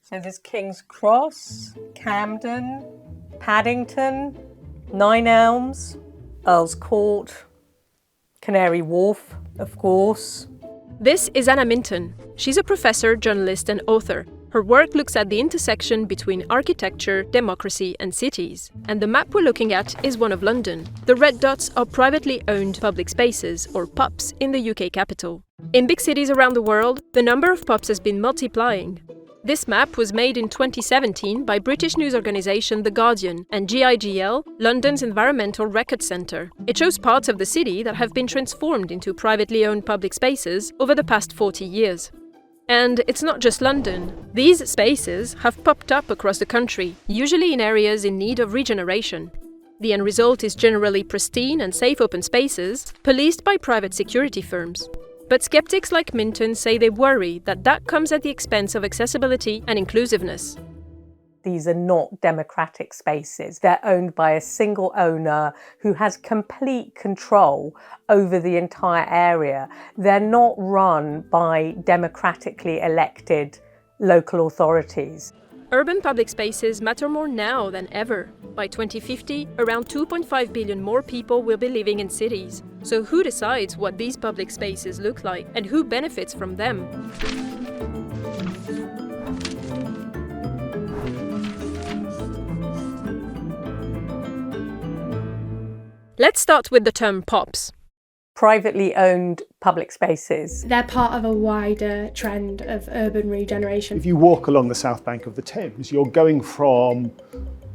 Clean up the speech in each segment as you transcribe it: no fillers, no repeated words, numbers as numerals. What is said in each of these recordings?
So there's King's Cross, Camden, Paddington, Nine Elms, Earl's Court, Canary Wharf, of course. This is Anna Minton. She's a professor, journalist and author. Her work looks at the intersection between architecture, democracy and cities. And the map we're looking at is one of London. The red dots are privately owned public spaces, or pubs, in the UK capital. In big cities around the world, the number of pubs has been multiplying. This map was made in 2017 by British news organisation The Guardian and GIGL, London's Environmental Record Centre. It shows parts of the city that have been transformed into privately owned public spaces over the past 40 years. And it's not just London. These spaces have popped up across the country, usually in areas in need of regeneration. The end result is generally pristine and safe open spaces, policed by private security firms. But skeptics like Minton say they worry that that comes at the expense of accessibility and inclusiveness. These are not democratic spaces. They're owned by a single owner who has complete control over the entire area. They're not run by democratically elected local authorities. Urban public spaces matter more now than ever. By 2050, around 2.5 billion more people will be living in cities. So who decides what these public spaces look like and who benefits from them? Let's start with the term POPs. Privately owned public spaces. They're part of a wider trend of urban regeneration. If you walk along the south bank of the Thames, you're going from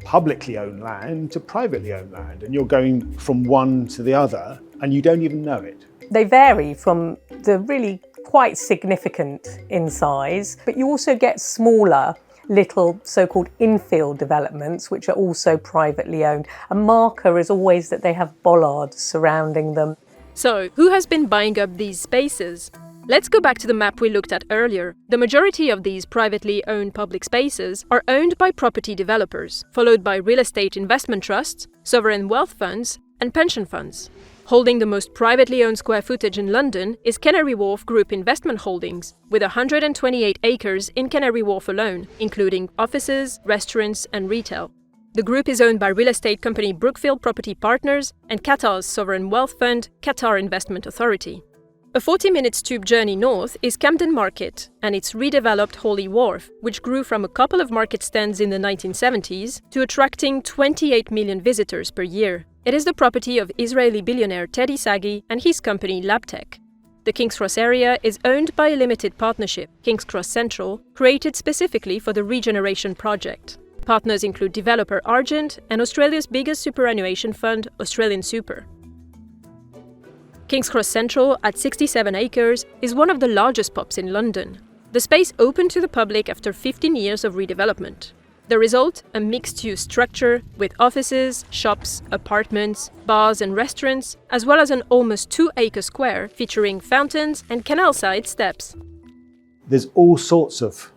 publicly owned land to privately owned land, and you're going from one to the other, and you don't even know it. They vary from the really quite significant in size, but you also get smaller little so-called infill developments, which are also privately owned. A marker is always that they have bollards surrounding them. So, who has been buying up these spaces? Let's go back to the map we looked at earlier. The majority of these privately owned public spaces are owned by property developers, followed by real estate investment trusts, sovereign wealth funds, and pension funds. Holding the most privately owned square footage in London is Canary Wharf Group Investment Holdings, with 128 acres in Canary Wharf alone, including offices, restaurants, and retail. The group is owned by real estate company Brookfield Property Partners and Qatar's sovereign wealth fund, Qatar Investment Authority. A 40-minute tube journey north is Camden Market and its redeveloped Holy Wharf, which grew from a couple of market stands in the 1970s to attracting 28 million visitors per year. It is the property of Israeli billionaire Teddy Sagi and his company Labtech. The King's Cross area is owned by a limited partnership, King's Cross Central, created specifically for the Regeneration project. Partners include developer Argent and Australia's biggest superannuation fund, Australian Super. King's Cross Central, at 67 acres, is one of the largest pubs in London. The space opened to the public after 15 years of redevelopment. The result? A mixed-use structure with offices, shops, apartments, bars and restaurants, as well as an almost 2-acre square featuring fountains and canal-side steps. There's all sorts of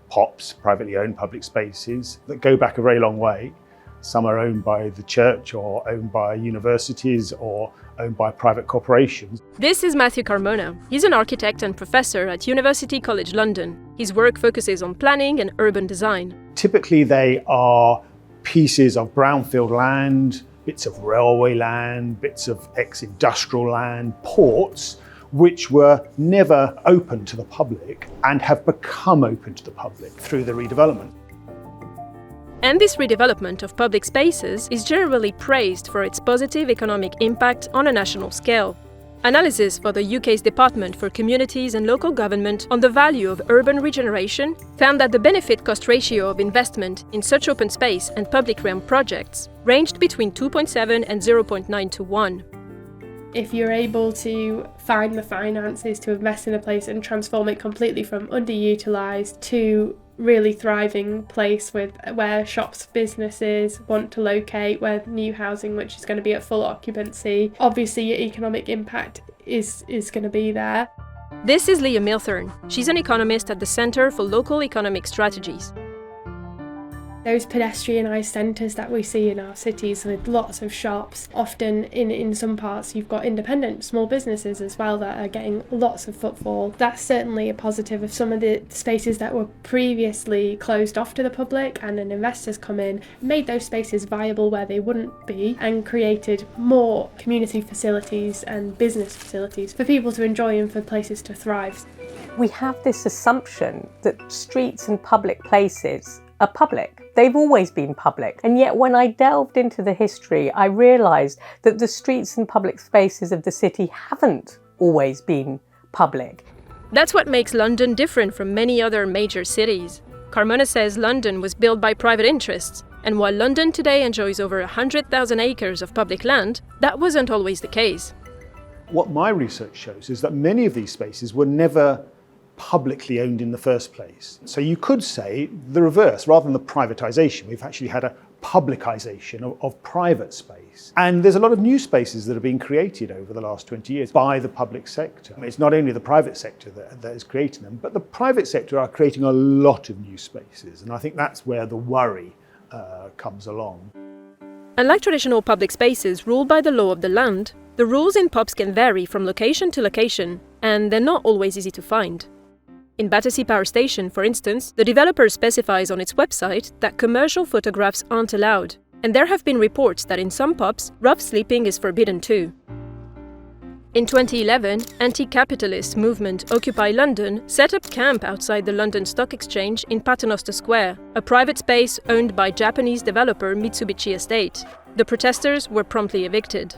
POPs, privately owned public spaces, that go back a very long way. Some are owned by the church or owned by universities or owned by private corporations. This is Matthew Carmona. He's an architect and professor at University College London. His work focuses on planning and urban design. Typically they are pieces of brownfield land, bits of railway land, bits of ex-industrial land, ports, which were never open to the public and have become open to the public through the redevelopment. And this redevelopment of public spaces is generally praised for its positive economic impact on a national scale. Analysis for the UK's Department for Communities and Local Government on the value of urban regeneration found that the benefit-cost ratio of investment in such open space and public realm projects ranged between 2.7 and 0.9 to 1. If you're able to find the finances to invest in a place and transform it completely from underutilised to really thriving place where shops, businesses want to locate, where new housing which is going to be at full occupancy, obviously your economic impact is going to be there. This is Leah Milthorne. She's an economist at the Centre for Local Economic Strategies. Those pedestrianised centres that we see in our cities with lots of shops, often in some parts you've got independent small businesses as well that are getting lots of footfall. That's certainly a positive of some of the spaces that were previously closed off to the public, and then investors come in, made those spaces viable where they wouldn't be, and created more community facilities and business facilities for people to enjoy and for places to thrive. We have this assumption that streets and public places are public. They've always been public. And yet when I delved into the history, I realised that the streets and public spaces of the city haven't always been public. That's what makes London different from many other major cities. Carmona says London was built by private interests, and while London today enjoys over 100,000 acres of public land, that wasn't always the case. What my research shows is that many of these spaces were never publicly owned in the first place. So you could say the reverse. Rather than the privatisation, we've actually had a publicisation of private space. And there's a lot of new spaces that have been created over the last 20 years by the public sector. It's not only the private sector that is creating them, but the private sector are creating a lot of new spaces. And I think that's where the worry comes along. Unlike traditional public spaces ruled by the law of the land, the rules in pubs can vary from location to location, and they're not always easy to find. In Battersea Power Station, for instance, the developer specifies on its website that commercial photographs aren't allowed, and there have been reports that in some pubs, rough sleeping is forbidden too. In 2011, anti-capitalist movement Occupy London set up camp outside the London Stock Exchange in Paternoster Square, a private space owned by Japanese developer Mitsubishi Estate. The protesters were promptly evicted.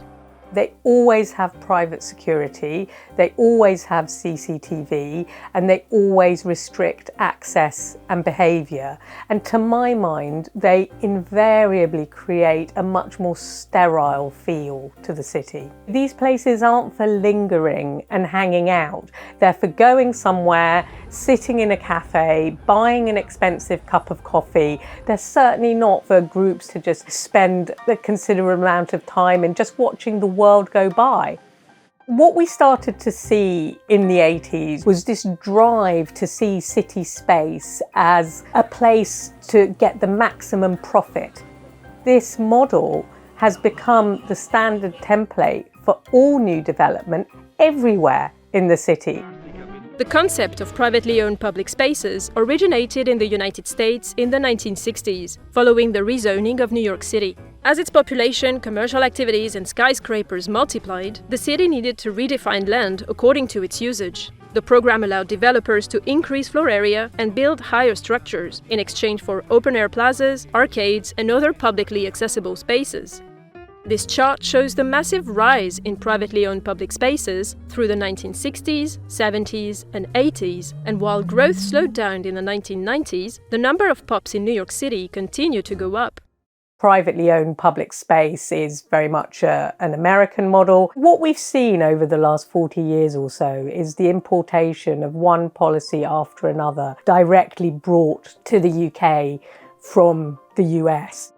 They always have private security, they always have CCTV, and they always restrict access and behaviour. And to my mind, they invariably create a much more sterile feel to the city. These places aren't for lingering and hanging out. They're for going somewhere, sitting in a cafe, buying an expensive cup of coffee. They're certainly not for groups to just spend a considerable amount of time in just watching the world go by. What we started to see in the 80s was this drive to see city space as a place to get the maximum profit. This model has become the standard template for all new development everywhere in the city. The concept of privately owned public spaces originated in the United States in the 1960s, following the rezoning of New York City. As its population, commercial activities, and skyscrapers multiplied, the city needed to redefine land according to its usage. The program allowed developers to increase floor area and build higher structures in exchange for open-air plazas, arcades, and other publicly accessible spaces. This chart shows the massive rise in privately owned public spaces through the 1960s, 70s, and 80s, and while growth slowed down in the 1990s, the number of pubs in New York City continued to go up. Privately owned public space is very much an American model. What we've seen over the last 40 years or so is the importation of one policy after another directly brought to the UK from the US.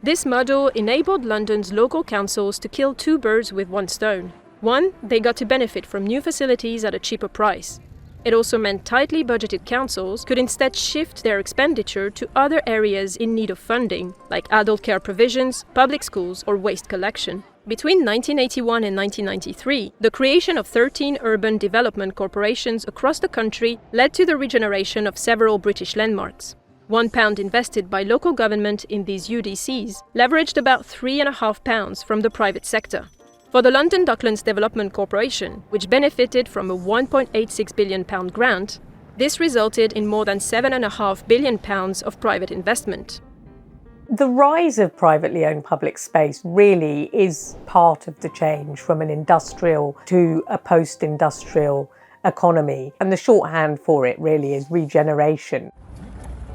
This model enabled London's local councils to kill two birds with one stone. One, they got to benefit from new facilities at a cheaper price. It also meant tightly budgeted councils could instead shift their expenditure to other areas in need of funding, like adult care provisions, public schools, or waste collection. Between 1981 and 1993, the creation of 13 urban development corporations across the country led to the regeneration of several British landmarks. £1 invested by local government in these UDCs leveraged about £3.50 from the private sector. For the London Docklands Development Corporation, which benefited from a £1.86 billion grant, this resulted in more than £7.5 billion of private investment. The rise of privately owned public space really is part of the change from an industrial to a post-industrial economy, and the shorthand for it really is regeneration.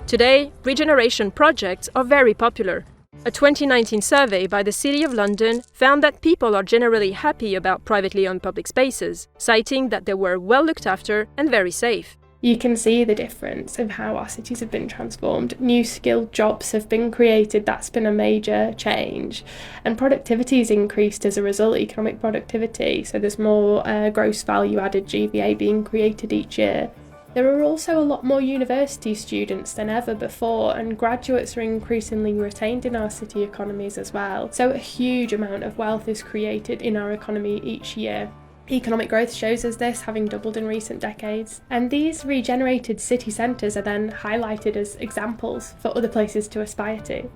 Today, regeneration projects are very popular. A 2019 survey by the City of London found that people are generally happy about privately owned public spaces, citing that they were well looked after and very safe. You can see the difference of how our cities have been transformed. New skilled jobs have been created, that's been a major change. And productivity has increased as a result, economic productivity. So there's more gross value added GVA being created each year. There are also a lot more university students than ever before, and graduates are increasingly retained in our city economies as well. So a huge amount of wealth is created in our economy each year. Economic growth shows us this, having doubled in recent decades. And these regenerated city centres are then highlighted as examples for other places to aspire to.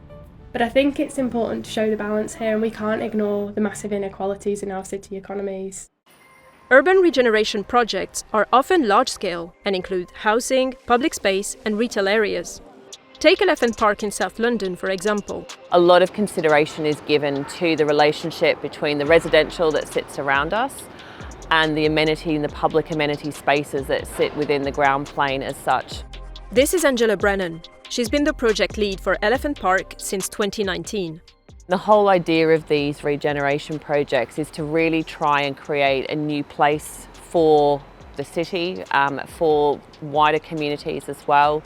But I think it's important to show the balance here, and we can't ignore the massive inequalities in our city economies. Urban regeneration projects are often large-scale and include housing, public space and retail areas. Take Elephant Park in South London, for example. A lot of consideration is given to the relationship between the residential that sits around us and the amenity and the public amenity spaces that sit within the ground plane as such. This is Angela Brennan. She's been the project lead for Elephant Park since 2019. The whole idea of these regeneration projects is to really try and create a new place for the city, for wider communities as well,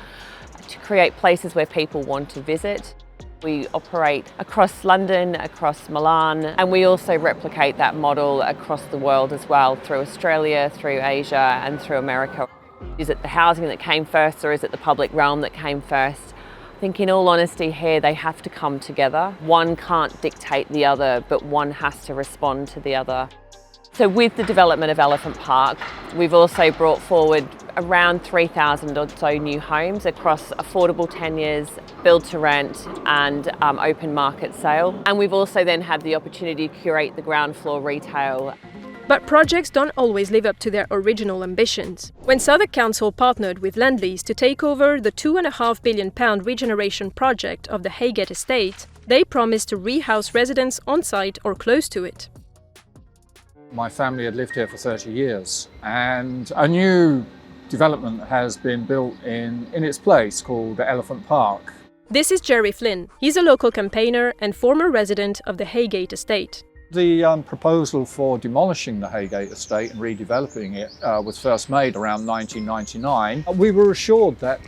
to create places where people want to visit. We operate across London, across Milan, and we also replicate that model across the world as well, through Australia, through Asia and through America. Is it the housing that came first, or is it the public realm that came first? I think in all honesty here, they have to come together. One can't dictate the other, but one has to respond to the other. So with the development of Elephant Park, we've also brought forward around 3,000 or so new homes across affordable tenures, build to rent and open market sale. And we've also then had the opportunity to curate the ground floor retail. But projects don't always live up to their original ambitions. When Southwark Council partnered with Lendlease to take over the £2.5 billion regeneration project of the Haygate estate, they promised to rehouse residents on site or close to it. My family had lived here for 30 years, and a new development has been built in its place called the Elephant Park. This is Jerry Flynn. He's a local campaigner and former resident of the Haygate estate. The proposal for demolishing the Haygate estate and redeveloping it was first made around 1999. We were assured that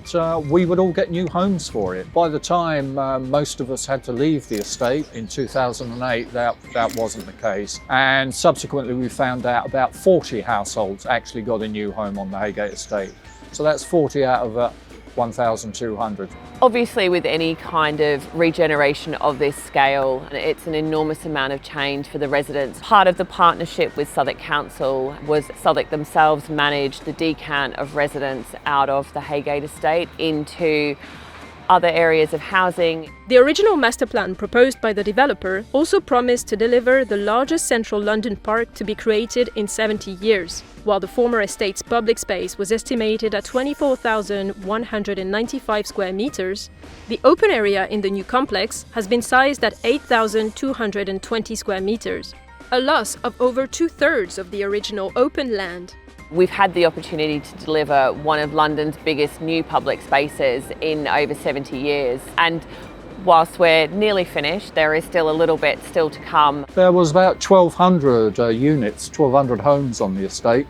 we would all get new homes for it. By the time most of us had to leave the estate in 2008, that wasn't the case. And subsequently we found out about 40 households actually got a new home on the Haygate estate. So that's 40 out of 1,200. Obviously with any kind of regeneration of this scale, it's an enormous amount of change for the residents. Part of the partnership with Southwark Council was Southwark themselves managed the decant of residents out of the Haygate estate into other areas of housing. The original master plan proposed by the developer also promised to deliver the largest central London park to be created in 70 years, while the former estate's public space was estimated at 24,195 square meters. The open area in the new complex has been sized at 8,220 square meters, a loss of over 2/3 of the original open land. We've had the opportunity to deliver one of London's biggest new public spaces in over 70 years. And whilst we're nearly finished, there is still a little bit still to come. There was about 1,200 units, 1,200 homes on the estate.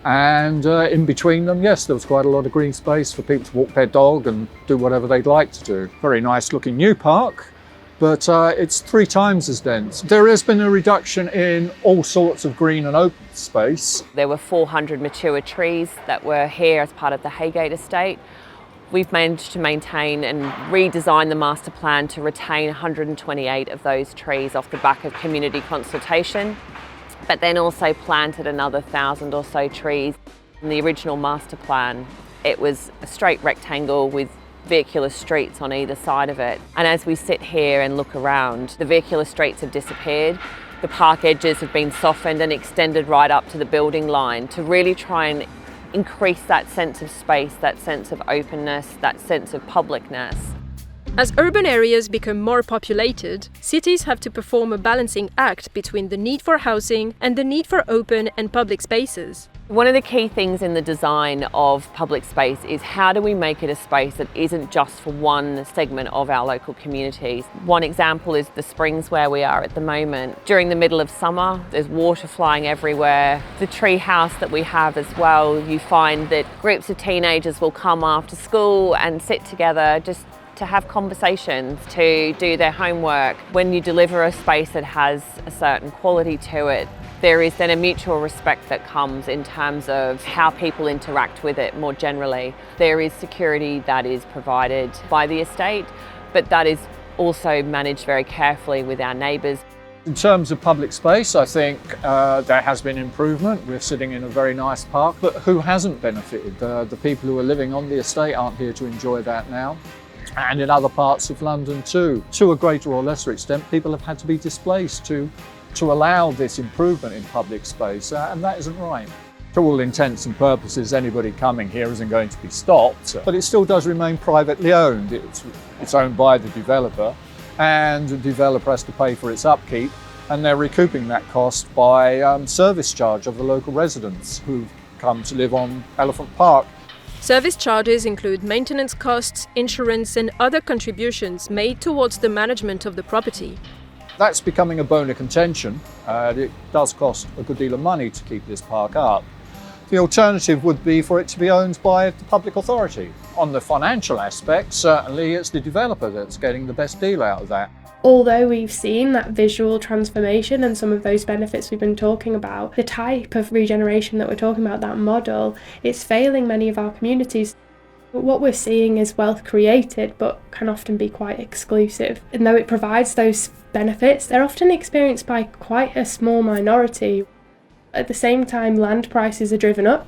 And in between them, yes, there was quite a lot of green space for people to walk their dog and do whatever they'd like to do. Very nice looking new park, but it's 3 times as dense. There has been a reduction in all sorts of green and open space. There were 400 mature trees that were here as part of the Haygate estate. We've managed to maintain and redesign the master plan to retain 128 of those trees off the back of community consultation, but then also planted another 1,000 or so trees. In the original master plan, it was a straight rectangle with vehicular streets on either side of it. And as we sit here and look around, the vehicular streets have disappeared. The park edges have been softened and extended right up to the building line to really try and increase that sense of space, that sense of openness, that sense of publicness. As urban areas become more populated, cities have to perform a balancing act between the need for housing and the need for open and public spaces. One of the key things in the design of public space is how do we make it a space that isn't just for one segment of our local communities. One example is the Springs where we are at the moment. During the middle of summer, there's water flying everywhere. The tree house that we have as well, you find that groups of teenagers will come after school and sit together just to have conversations, to do their homework. When you deliver a space that has a certain quality to it, there is then a mutual respect that comes in terms of how people interact with it more generally. There is security that is provided by the estate, but that is also managed very carefully with our neighbours. In terms of public space, I think there has been improvement. We're sitting in a very nice park, but who hasn't benefited? The people who are living on the estate aren't here to enjoy that now. And in other parts of London too, to a greater or lesser extent, people have had to be displaced to allow this improvement in public space, and that isn't right. To all intents and purposes, anybody coming here isn't going to be stopped, but it still does remain privately owned. It's owned by the developer, and the developer has to pay for its upkeep, and they're recouping that cost by service charge of the local residents who've come to live on Elephant Park. Service charges include maintenance costs, insurance, and other contributions made towards the management of the property. That's becoming a bone of contention. It does cost a good deal of money to keep this park up. The alternative would be for it to be owned by the public authority. On the financial aspect, certainly it's the developer that's getting the best deal out of that. Although we've seen that visual transformation and some of those benefits we've been talking about, the type of regeneration that we're talking about, that model, it's failing many of our communities. What we're seeing is wealth created, but can often be quite exclusive. And though it provides those benefits, they're often experienced by quite a small minority. At the same time, land prices are driven up,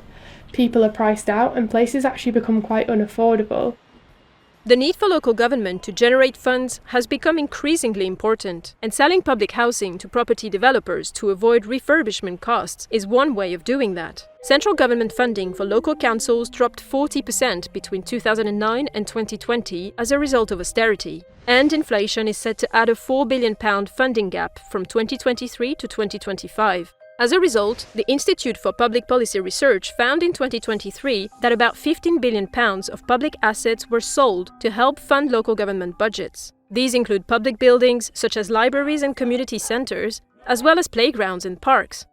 people are priced out, and places actually become quite unaffordable. The need for local government to generate funds has become increasingly important, and selling public housing to property developers to avoid refurbishment costs is one way of doing that. Central government funding for local councils dropped 40% between 2009 and 2020 as a result of austerity, and inflation is set to add a £4 billion funding gap from 2023 to 2025. As a result, the Institute for Public Policy Research found in 2023 that about £15 billion of public assets were sold to help fund local government budgets. These include public buildings such as libraries and community centres, as well as playgrounds and parks.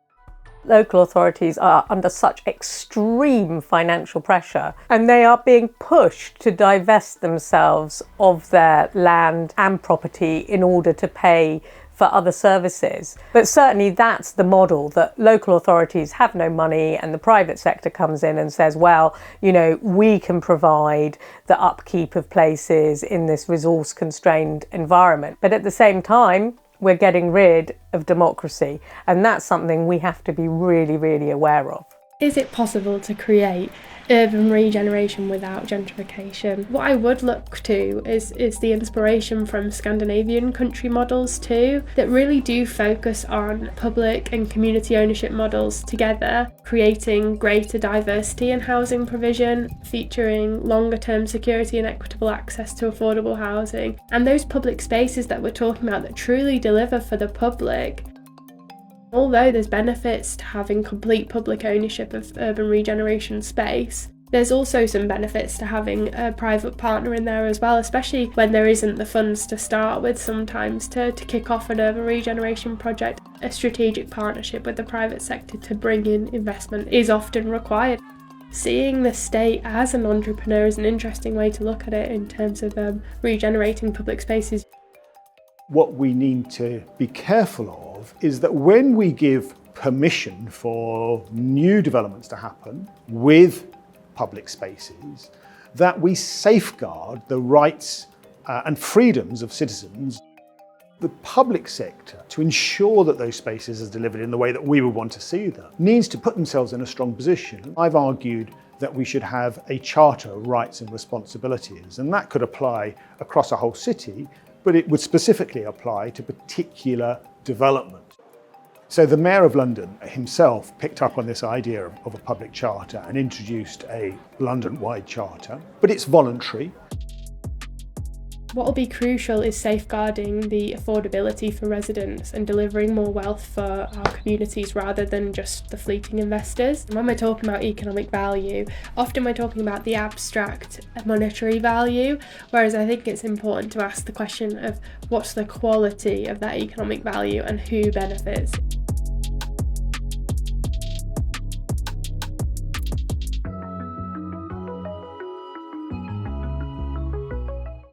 Local authorities are under such extreme financial pressure, and they are being pushed to divest themselves of their land and property in order to pay for other services. But certainly that's the model, that local authorities have no money and the private sector comes in and says, well, you know, we can provide the upkeep of places in this resource constrained environment. But at the same time, we're getting rid of democracy, and that's something we have to be really, really aware of. Is it possible to create urban regeneration without gentrification? What I would look to is the inspiration from Scandinavian country models too, that really do focus on public and community ownership models together, creating greater diversity in housing provision, featuring longer term security and equitable access to affordable housing, and those public spaces that we're talking about that truly deliver for the public. Although there's benefits to having complete public ownership of urban regeneration space, there's also some benefits to having a private partner in there as well, especially when there isn't the funds to start with sometimes to kick off an urban regeneration project. A strategic partnership with the private sector to bring in investment is often required. Seeing the state as an entrepreneur is an interesting way to look at it in terms of regenerating public spaces. What we need to be careful of is that when we give permission for new developments to happen with public spaces, that we safeguard the rights and freedoms of citizens. The public sector, to ensure that those spaces are delivered in the way that we would want to see them, needs to put themselves in a strong position. I've argued that we should have a charter of rights and responsibilities, and that could apply across a whole city, but it would specifically apply to particular development. So the Mayor of London himself picked up on this idea of a public charter and introduced a London-wide charter, but it's voluntary. What will be crucial is safeguarding the affordability for residents and delivering more wealth for our communities rather than just the fleeting investors. When we're talking about economic value, often we're talking about the abstract monetary value, whereas I think it's important to ask the question of what's the quality of that economic value and who benefits.